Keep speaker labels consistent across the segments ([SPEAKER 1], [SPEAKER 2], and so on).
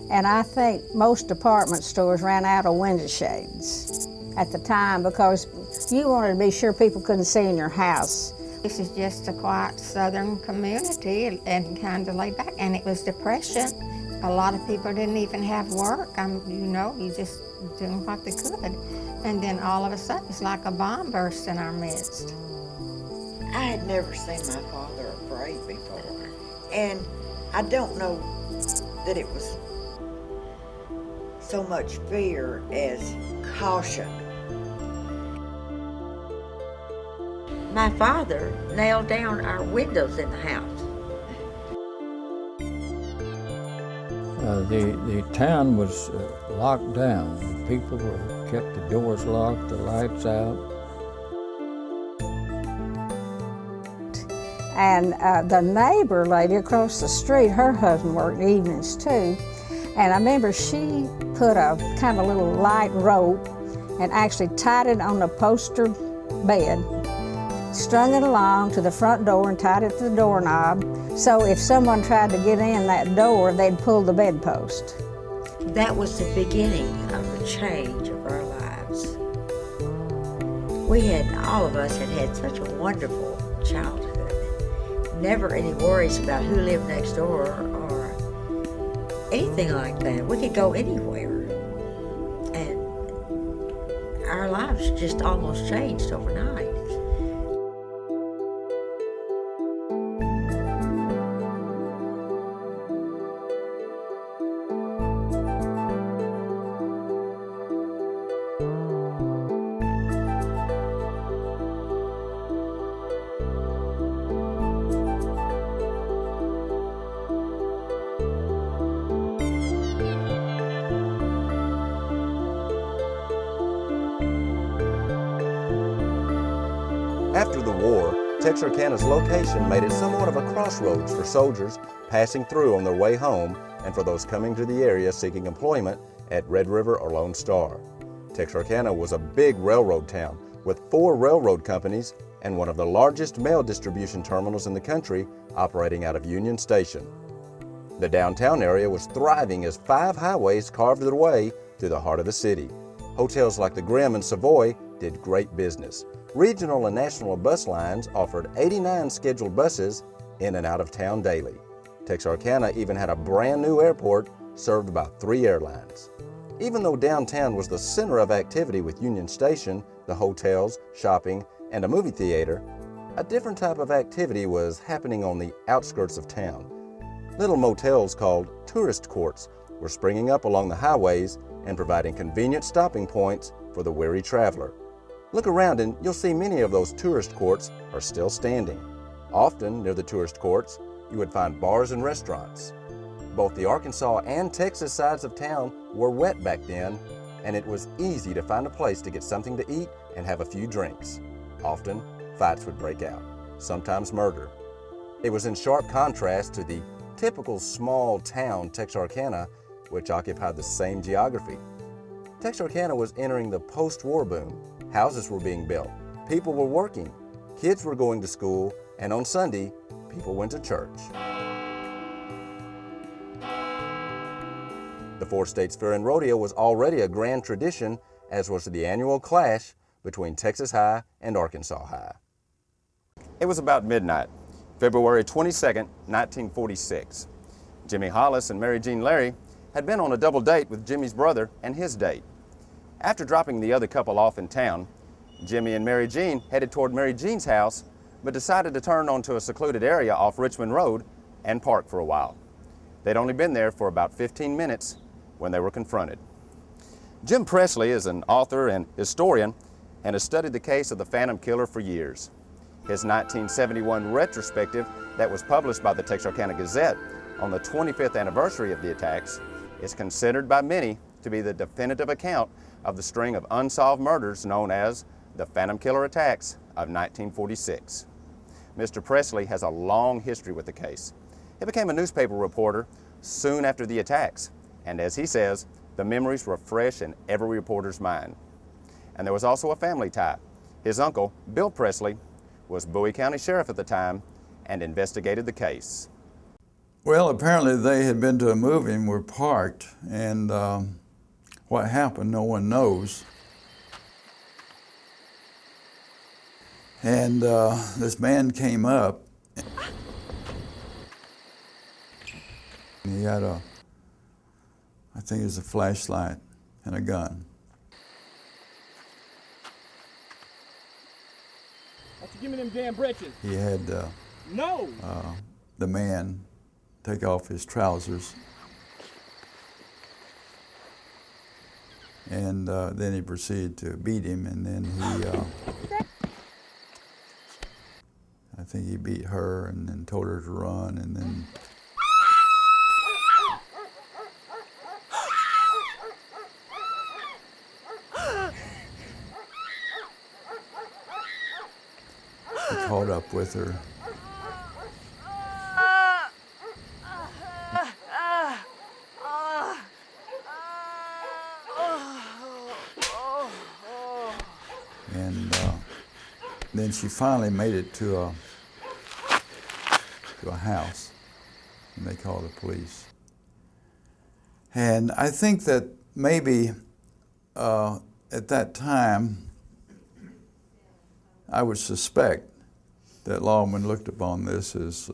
[SPEAKER 1] And I think most department stores ran out of window shades at the time because you wanted to be sure people couldn't see in your house.
[SPEAKER 2] This is just a quiet southern community and kind of laid back, and it was depression. A lot of people didn't even have work. You just doing what they could. And then all of a sudden, it's like a bomb burst in our midst.
[SPEAKER 3] I had never seen my father afraid before, and I don't know that it was so much fear as caution. My father nailed down our windows in the house.
[SPEAKER 4] The town was locked down. People kept the doors locked, the lights out.
[SPEAKER 1] And the neighbor lady across the street, her husband worked evenings too. And I remember she put a kind of little light rope and actually tied it on the poster bed, strung it along to the front door and tied it to the doorknob. So if someone tried to get in that door, they'd pull the bedpost.
[SPEAKER 3] That was the beginning of the change of our lives. All of us had such a wonderful childhood. Never any worries about who lived next door or anything like that. We could go anywhere. And our lives just almost changed overnight.
[SPEAKER 5] After the war, Texarkana's location made it somewhat of a crossroads for soldiers passing through on their way home and for those coming to the area seeking employment at Red River or Lone Star. Texarkana was a big railroad town with 4 railroad companies and one of the largest mail distribution terminals in the country operating out of Union Station. The downtown area was thriving as 5 highways carved their way through the heart of the city. Hotels like the Grimm and Savoy did great business. Regional and national bus lines offered 89 scheduled buses in and out of town daily. Texarkana even had a brand new airport served by 3 airlines. Even though downtown was the center of activity with Union Station, the hotels, shopping, and a movie theater, a different type of activity was happening on the outskirts of town. Little motels called tourist courts were springing up along the highways and providing convenient stopping points for the weary traveler. Look around and you'll see many of those tourist courts are still standing. Often near the tourist courts, you would find bars and restaurants. Both the Arkansas and Texas sides of town were wet back then, and it was easy to find a place to get something to eat and have a few drinks. Often, fights would break out, sometimes murder. It was in sharp contrast to the typical small town Texarkana, which occupied the same geography. Texarkana was entering the post-war boom. Houses were being built, people were working, kids were going to school, and on Sunday, people went to church. The 4 States Fair and Rodeo was already a grand tradition, as was the annual clash between Texas High and Arkansas High. It was about midnight, February 22nd, 1946. Jimmy Hollis and Mary Jean Larry had been on a double date with Jimmy's brother and his date. After dropping the other couple off in town, Jimmy and Mary Jean headed toward Mary Jean's house, but decided to turn onto a secluded area off Richmond Road and park for a while. They'd only been there for about 15 minutes when they were confronted. Jim Presley is an author and historian and has studied the case of the Phantom Killer for years. His 1971 retrospective that was published by the Texarkana Gazette on the 25th anniversary of the attacks is considered by many to be the definitive account of the string of unsolved murders known as the Phantom Killer attacks of 1946. Mr. Presley has a long history with the case. He became a newspaper reporter soon after the attacks, and as he says, the memories were fresh in every reporter's mind. And there was also a family tie. His uncle, Bill Presley, was Bowie County Sheriff at the time and investigated the case.
[SPEAKER 4] Well, apparently they had been to a movie and were parked, and what happened, no one knows. And this man came up. He had I think it was a flashlight and a gun.
[SPEAKER 6] Give me them damn britches.
[SPEAKER 4] He had
[SPEAKER 6] No!
[SPEAKER 4] the man take off his trousers, and then he proceeded to beat him, and then he, I think he beat her and then told her to run, and then he caught up with her. And then she finally made it to a house, and they called the police. And I think that maybe at that time, I would suspect that lawmen looked upon this as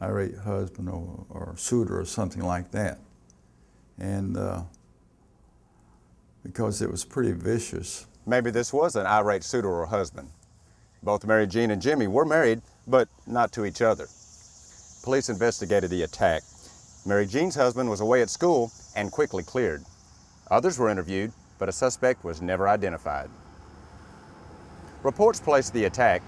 [SPEAKER 4] irate husband or suitor or something like that. And because it was pretty vicious.
[SPEAKER 5] Maybe this was an irate suitor or husband. Both Mary Jean and Jimmy were married, but not to each other. Police investigated the attack. Mary Jean's husband was away at school and quickly cleared. Others were interviewed, but a suspect was never identified. Reports placed the attack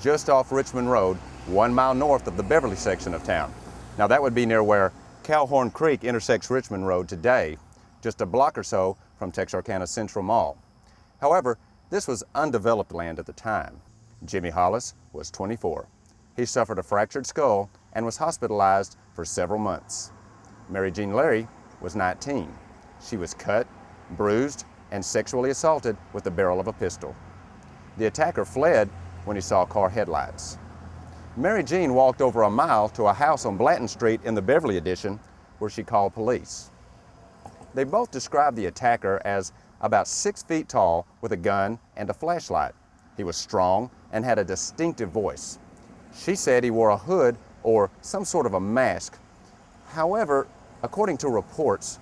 [SPEAKER 5] just off Richmond Road, 1 mile north of the Beverly section of town. Now that would be near where Calhoun Creek intersects Richmond Road today, just a block or so from Texarkana Central Mall. However, this was undeveloped land at the time. Jimmy Hollis was 24. He suffered a fractured skull and was hospitalized for several months. Mary Jean Larry was 19. She was cut, bruised, and sexually assaulted with the barrel of a pistol. The attacker fled when he saw car headlights. Mary Jean walked over a mile to a house on Blanton Street in the Beverly Addition where she called police. They both described the attacker as about 6 feet tall with a gun and a flashlight. He was strong and had a distinctive voice. She said he wore a hood or some sort of a mask. However, according to reports,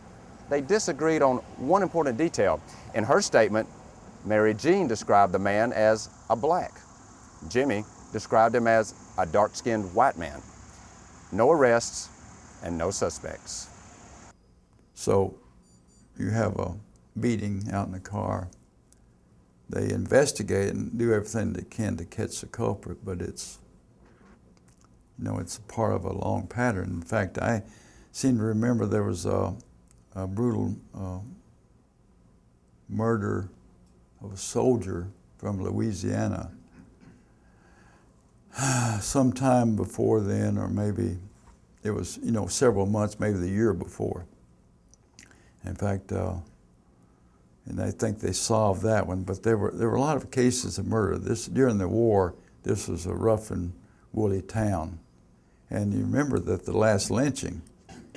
[SPEAKER 5] they disagreed on one important detail. In her statement, Mary Jean described the man as a black. Jimmy described him as a dark-skinned white man. No arrests and no suspects.
[SPEAKER 4] So you have a beating out in the car. They investigate and do everything they can to catch the culprit, but it's a part of a long pattern. In fact, I seem to remember there was a brutal murder of a soldier from Louisiana sometime before then, or maybe it was, several months, maybe the year before. In fact, and I think they solved that one, but there were a lot of cases of murder. During the war, this was a rough and woolly town. And you remember that the last lynching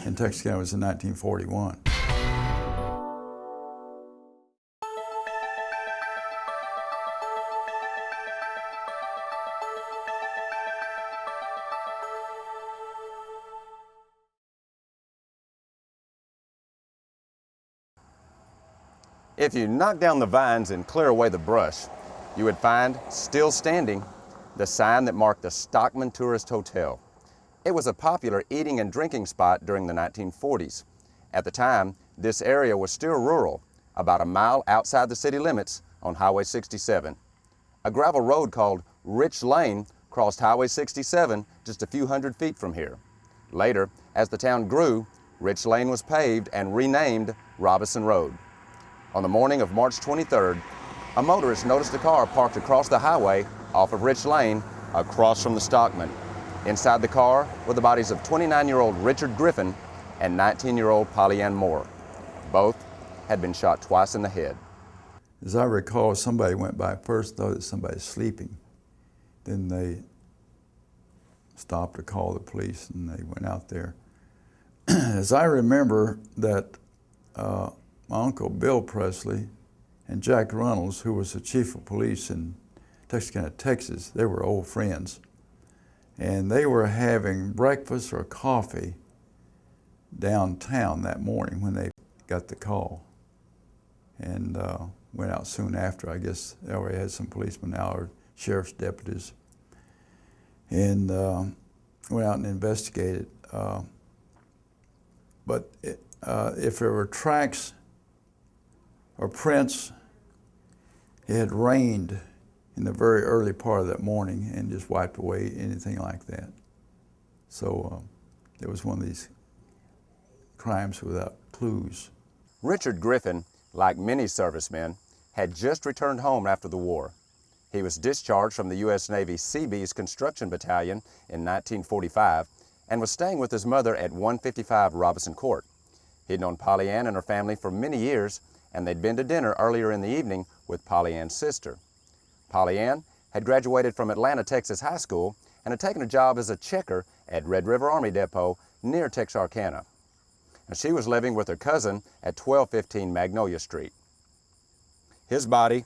[SPEAKER 4] in Texarkana was in 1941.
[SPEAKER 5] If you knock down the vines and clear away the brush, you would find, still standing, the sign that marked the Stockman Tourist Hotel. It was a popular eating and drinking spot during the 1940s. At the time, this area was still rural, about a mile outside the city limits on Highway 67. A gravel road called Rich Lane crossed Highway 67 just a few hundred feet from here. Later, as the town grew, Rich Lane was paved and renamed Robinson Road. On the morning of March 23rd, a motorist noticed a car parked across the highway off of Rich Lane, across from the Stockman. Inside the car were the bodies of 29-year-old Richard Griffin and 19-year-old Polly Ann Moore. Both had been shot twice in the head.
[SPEAKER 4] As I recall, somebody went by first, thought that somebody was sleeping. Then they stopped to call the police, and they went out there. as I remember that my uncle Bill Presley and Jack Runnels, who was the chief of police in Texarkana, Texas, they were old friends. And they were having breakfast or coffee downtown that morning when they got the call. And went out soon after. I guess they already had some policemen out, or sheriff's deputies. And went out and investigated. But if there were tracks or prints, it had rained in the very early part of that morning and just wiped away anything like that. So it was one of these crimes without clues.
[SPEAKER 5] Richard Griffin, like many servicemen, had just returned home after the war. He was discharged from the U.S. Navy Seabees Construction Battalion in 1945 and was staying with his mother at 155 Robinson Court. He'd known Polly Ann and her family for many years, and they'd been to dinner earlier in the evening with Polly Ann's sister. Polly Ann had graduated from Atlanta, Texas High School and had taken a job as a checker at Red River Army Depot near Texarkana. And she was living with her cousin at 1215 Magnolia Street. His body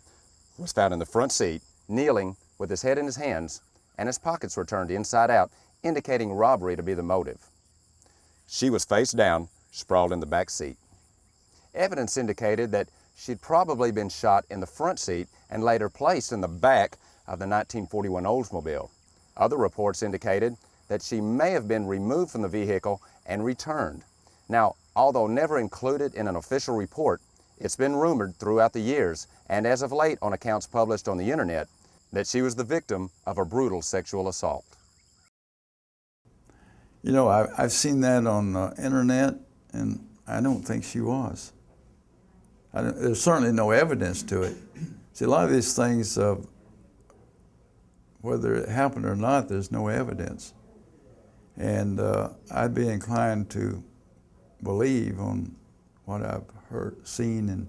[SPEAKER 5] was found in the front seat, kneeling with his head in his hands, and his pockets were turned inside out, indicating robbery to be the motive. She was face down, sprawled in the back seat. Evidence indicated that she'd probably been shot in the front seat and later placed in the back of the 1941 Oldsmobile. Other reports indicated that she may have been removed from the vehicle and returned. Now, although never included in an official report, it's been rumored throughout the years, and as of late on accounts published on the internet, that she was the victim of a brutal sexual assault.
[SPEAKER 4] You know, I've seen that on the internet, and I don't think she was. There's certainly no evidence to it. See, a lot of these things, whether it happened or not, there's no evidence. And I'd be inclined to believe on what I've seen, and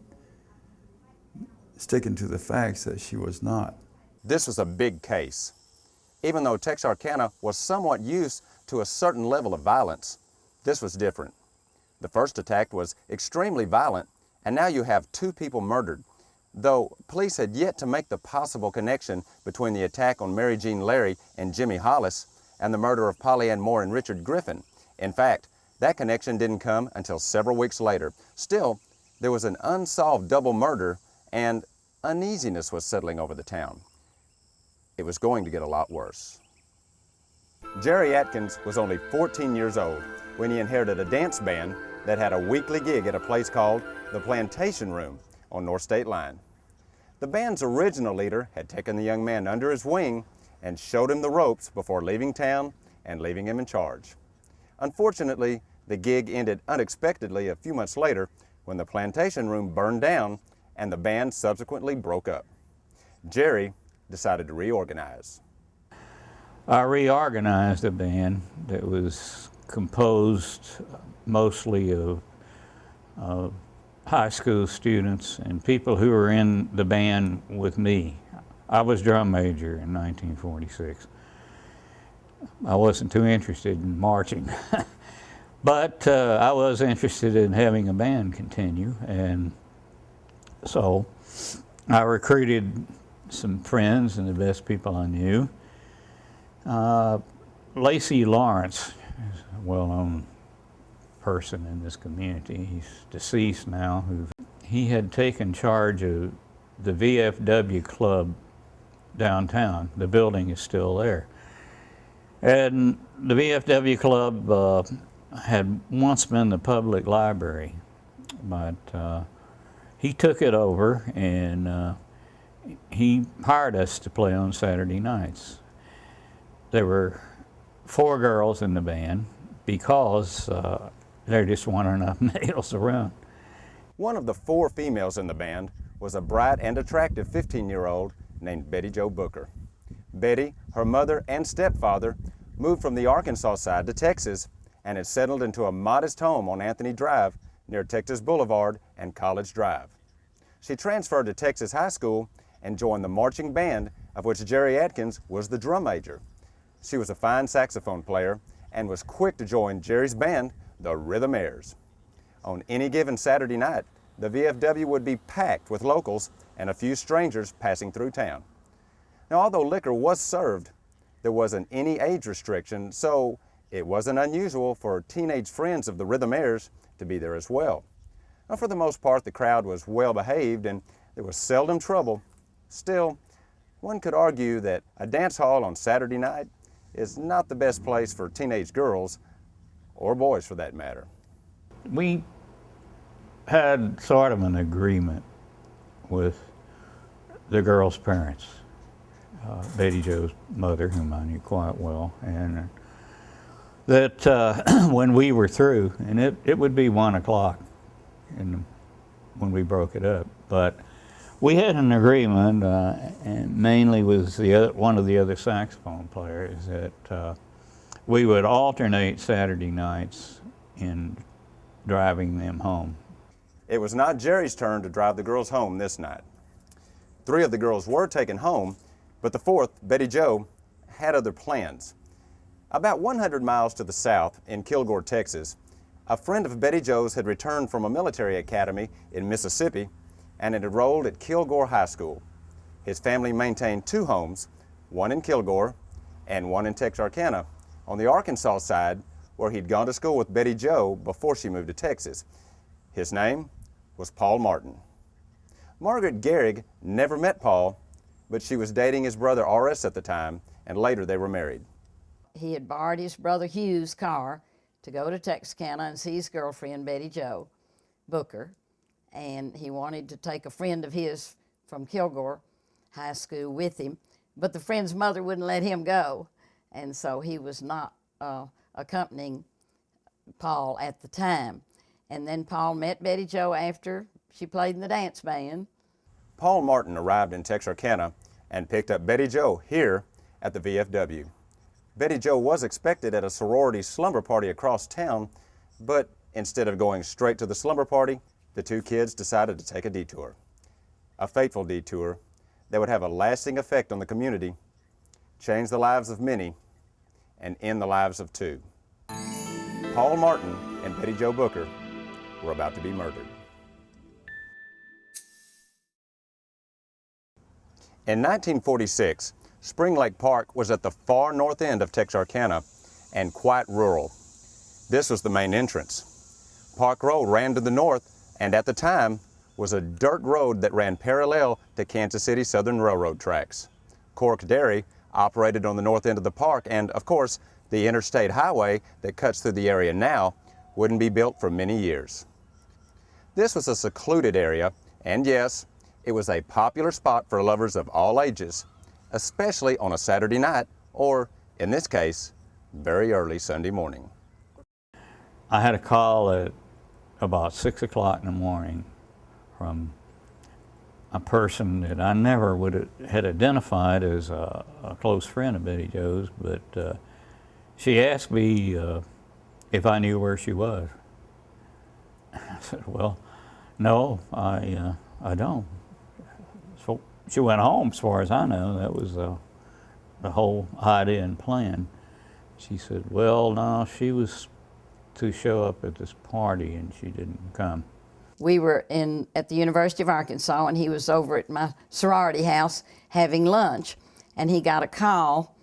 [SPEAKER 4] sticking to the facts that she was not.
[SPEAKER 5] This was a big case. Even though Texarkana was somewhat used to a certain level of violence, this was different. The first attack was extremely violent, and now you have 2 people murdered, though police had yet to make the possible connection between the attack on Mary Jean Larry and Jimmy Hollis and the murder of Polly Ann Moore and Richard Griffin. In fact, that connection didn't come until several weeks later. Still, there was an unsolved double murder, and uneasiness was settling over the town. It was going to get a lot worse. Jerry Atkins was only 14 years old when he inherited a dance band that had a weekly gig at a place called the Plantation Room on North State Line. The band's original leader had taken the young man under his wing and showed him the ropes before leaving town and leaving him in charge. Unfortunately, the gig ended unexpectedly a few months later when the Plantation Room burned down and the band subsequently broke up. Jerry decided to reorganize.
[SPEAKER 7] I reorganized a band that was composed mostly of high school students and people who were in the band with me. I was drum major in 1946. I wasn't too interested in marching, but I was interested in having a band continue, and so I recruited some friends and the best people I knew. Lacey Lawrence is a well-known person in this community. He's deceased now. He had taken charge of the VFW club downtown. The building is still there. And the VFW club had once been the public library, but he took it over, and he hired us to play on Saturday nights. There were 4 girls in the band because there just weren't enough males around.
[SPEAKER 5] One of the 4 females in the band was a bright and attractive 15-year-old named Betty Jo Booker. Betty, her mother, and stepfather moved from the Arkansas side to Texas and had settled into a modest home on Anthony Drive near Texas Boulevard and College Drive. She transferred to Texas High School and joined the marching band, of which Jerry Atkins was the drum major. She was a fine saxophone player and was quick to join Jerry's band the Rhythmaires. On any given Saturday night, the VFW would be packed with locals and a few strangers passing through town. Now, although liquor was served, there wasn't any age restriction, so it wasn't unusual for teenage friends of the Rhythmaires to be there as well. Now, for the most part, the crowd was well behaved and there was seldom trouble. Still, one could argue that a dance hall on Saturday night is not the best place for teenage girls, or boys for that matter.
[SPEAKER 7] We had sort of an agreement with the girl's parents, Betty Jo's mother, whom I knew quite well, and that when we were through, and it would be 1 o'clock when we broke it up, but we had an agreement, and mainly with one of the other saxophone players, that we would alternate Saturday nights in driving them home.
[SPEAKER 5] It was not Jerry's turn to drive the girls home this night. 3 of the girls were taken home, but the 4th, Betty Jo, had other plans. About 100 miles to the south in Kilgore, Texas, a friend of Betty Jo's had returned from a military academy in Mississippi and had enrolled at Kilgore High School. His family maintained 2 homes, one in Kilgore and one in Texarkana, on the Arkansas side, where he'd gone to school with Betty Jo before she moved to Texas. His name was Paul Martin. Margaret Gehrig never met Paul, but she was dating his brother Horace at the time, and later they were married.
[SPEAKER 8] He had borrowed his brother Hugh's car to go to Texarkana and see his girlfriend, Betty Jo Booker, and he wanted to take a friend of his from Kilgore High School with him, but the friend's mother wouldn't let him go, and so he was not accompanying Paul at the time. And then Paul met Betty Jo after she played in the dance band.
[SPEAKER 5] Paul Martin arrived in Texarkana and picked up Betty Jo here at the VFW. Betty Jo was expected at a sorority slumber party across town, but instead of going straight to the slumber party, the 2 kids decided to take a detour. A fateful detour that would have a lasting effect on the community, change the lives of many, and end the lives of 2. Paul Martin and Betty Jo Booker were about to be murdered. In 1946, Spring Lake Park was at the far north end of Texarkana and quite rural. This was the main entrance. Park Road ran to the north and at the time was a dirt road that ran parallel to Kansas City Southern Railroad tracks. Cork Dairy operated on the north end of the park, and of course, the interstate highway that cuts through the area now wouldn't be built for many years. This was a secluded area, and yes, it was a popular spot for lovers of all ages, especially on a Saturday night, or in this case, very early Sunday morning.
[SPEAKER 7] I had a call at about 6 o'clock in the morning from a person that I never would had identified as a close friend of Betty Jo's, but she asked me if I knew where she was. I said, well, no, I don't. So she went home, as far as I know. That was the whole idea and plan. She said, well, no, she was to show up at this party and she didn't come.
[SPEAKER 8] We were at the University of Arkansas, and he was over at my sorority house having lunch, and he got a call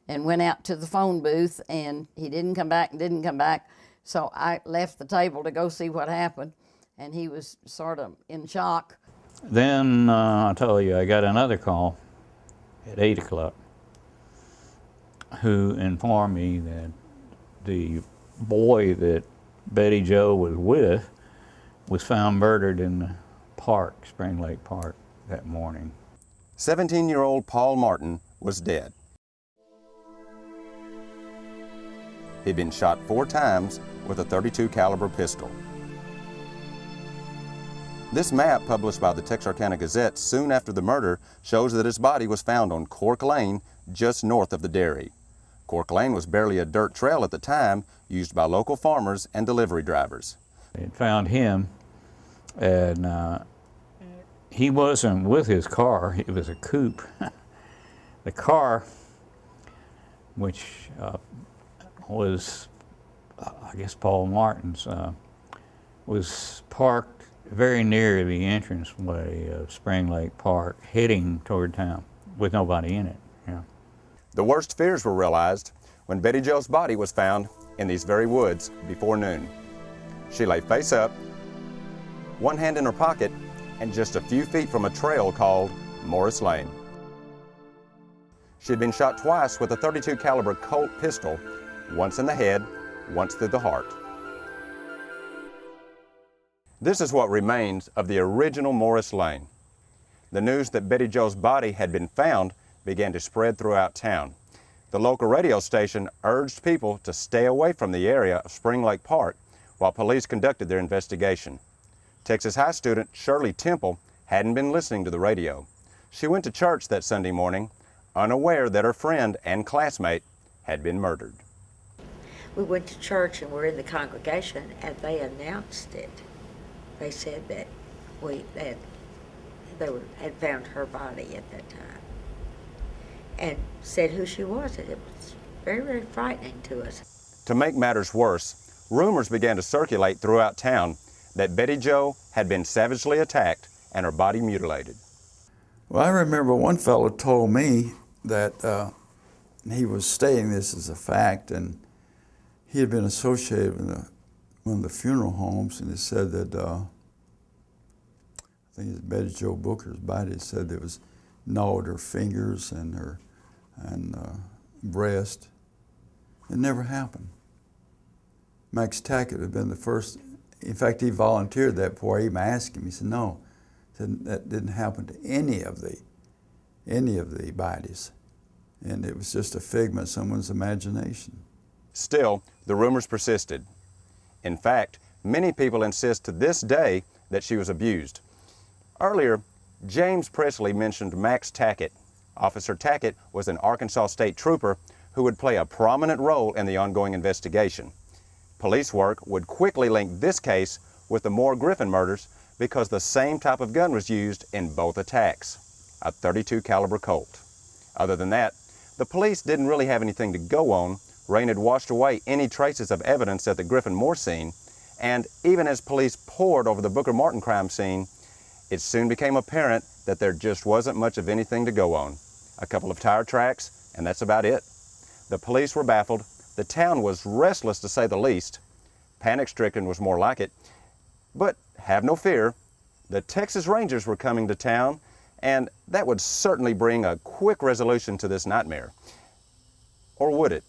[SPEAKER 8] and went out to the phone booth, and he didn't come back. So I left the table to go see what happened, and he was sort of in shock.
[SPEAKER 7] Then I'll tell you, I got another call at 8 o'clock who informed me that the boy that Betty Jo was with was found murdered in the park, Spring Lake Park, that morning.
[SPEAKER 5] 17-year-old Paul Martin was dead. He'd been shot 4 times with a .32 caliber pistol. This map, published by the Texarkana Gazette soon after the murder, shows that his body was found on Cork Lane, just north of the dairy. Cork Lane was barely a dirt trail at the time, used by local farmers and delivery drivers.
[SPEAKER 7] They had found him, and he wasn't with his car. It was a coupe. The car, which was I guess Paul Martin's, was parked very near the entranceway of Spring Lake Park, heading toward town with nobody in it. Yeah.
[SPEAKER 5] The worst fears were realized when Betty Jo's body was found in these very woods before noon. She lay face up, one hand in her pocket, and just a few feet from a trail called Morris Lane. She had been shot twice with a .32 caliber Colt pistol, once in the head, once through the heart. This is what remains of the original Morris Lane. The news that Betty Jo's body had been found began to spread throughout town. The local radio station urged people to stay away from the area of Spring Lake Park while police conducted their investigation. Texas High student Shirley Temple hadn't been listening to the radio. She went to church that Sunday morning, unaware that her friend and classmate had been murdered.
[SPEAKER 3] We went to church and we're in the congregation, and they announced it. They said that they had found her body at that time, and said who she was, and it was very, very frightening to us.
[SPEAKER 5] To make matters worse, rumors began to circulate throughout town that Betty Jo had been savagely attacked and her body mutilated.
[SPEAKER 4] Well, I remember one fellow told me that he was stating this as a fact, and he had been associated with one of the funeral homes, and he said that, I think it's Betty Jo Booker's body, said there was gnawed her fingers and her breast. It never happened. Max Tackett had been the first. In fact, he volunteered that before I even asked him. He said, no, that didn't happen to any of the bodies. And it was just a figment of someone's imagination.
[SPEAKER 5] Still, the rumors persisted. In fact, many people insist to this day that she was abused. Earlier, James Presley mentioned Max Tackett. Officer Tackett was an Arkansas State Trooper who would play a prominent role in the ongoing investigation. Police work would quickly link this case with the Moore Griffin murders because the same type of gun was used in both attacks, a .32 caliber Colt. Other than that, the police didn't really have anything to go on. Rain had washed away any traces of evidence at the Griffin Moore scene, and even as police pored over the Booker Martin crime scene, it soon became apparent that there just wasn't much of anything to go on. A couple of tire tracks, and that's about it. The police were baffled. The town was restless, to say the least. Panic-stricken was more like it. But have no fear, the Texas Rangers were coming to town, and that would certainly bring a quick resolution to this nightmare. Or would it?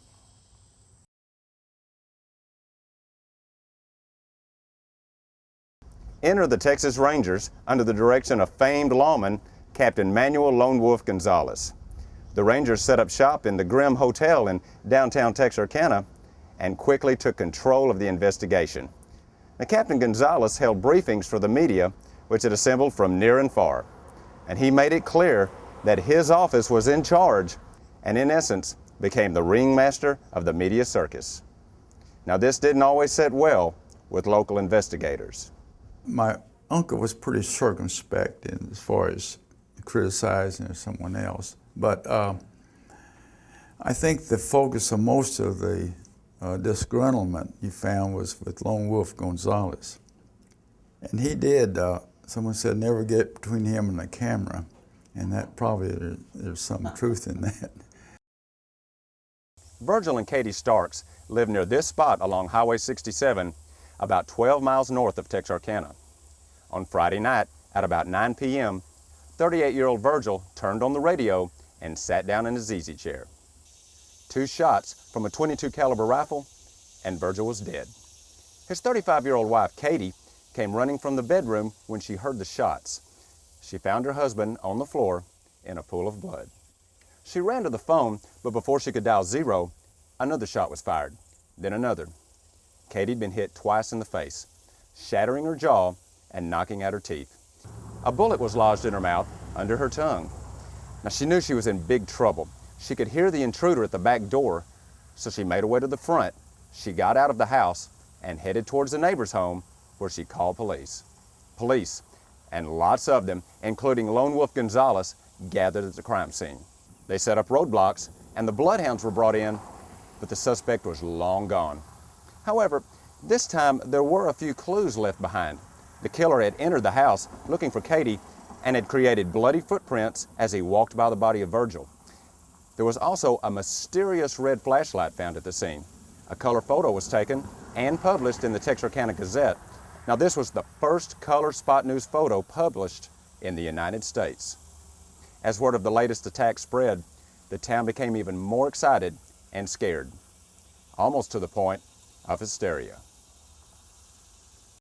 [SPEAKER 5] Enter the Texas Rangers under the direction of famed lawman Captain Manuel Lone Wolf Gonzalez. The Rangers set up shop in the Grimm Hotel in downtown Texarkana and quickly took control of the investigation. Now, Captain Gonzalez held briefings for the media, which had assembled from near and far, and he made it clear that his office was in charge and, in essence, became the ringmaster of the media circus. Now, this didn't always sit well with local investigators.
[SPEAKER 4] My uncle was pretty circumspect as far as criticizing someone else, but I think the focus of most of the disgruntlement you found was with Lone Wolf Gonzalez. And he did, someone said, never get between him and the camera, and that probably there's some truth in that.
[SPEAKER 5] Virgil and Katie Starks lived near this spot along Highway 67, about 12 miles north of Texarkana. On Friday night at about 9 p.m., 38-year-old Virgil turned on the radio and sat down in his easy chair. 2 shots from a .22 caliber rifle, and Virgil was dead. His 35-year-old wife, Katie, came running from the bedroom when she heard the shots. She found her husband on the floor in a pool of blood. She ran to the phone, but before she could dial 0, another shot was fired, then another. Katie'd been hit twice in the face, shattering her jaw and knocking out her teeth. A bullet was lodged in her mouth under her tongue. Now, she knew she was in big trouble. She could hear the intruder at the back door, so she made her way to the front. She got out of the house and headed towards the neighbor's home, where she called police. Police, and lots of them, including Lone Wolf Gonzalez, gathered at the crime scene. They set up roadblocks, and the bloodhounds were brought in, but the suspect was long gone. However, this time there were a few clues left behind. The killer had entered the house looking for Katie and had created bloody footprints as he walked by the body of Virgil. There was also a mysterious red flashlight found at the scene. A color photo was taken and published in the Texarkana Gazette. Now, this was the first color spot news photo published in the United States. As word of the latest attack spread, the town became even more excited and scared, almost to the point of hysteria.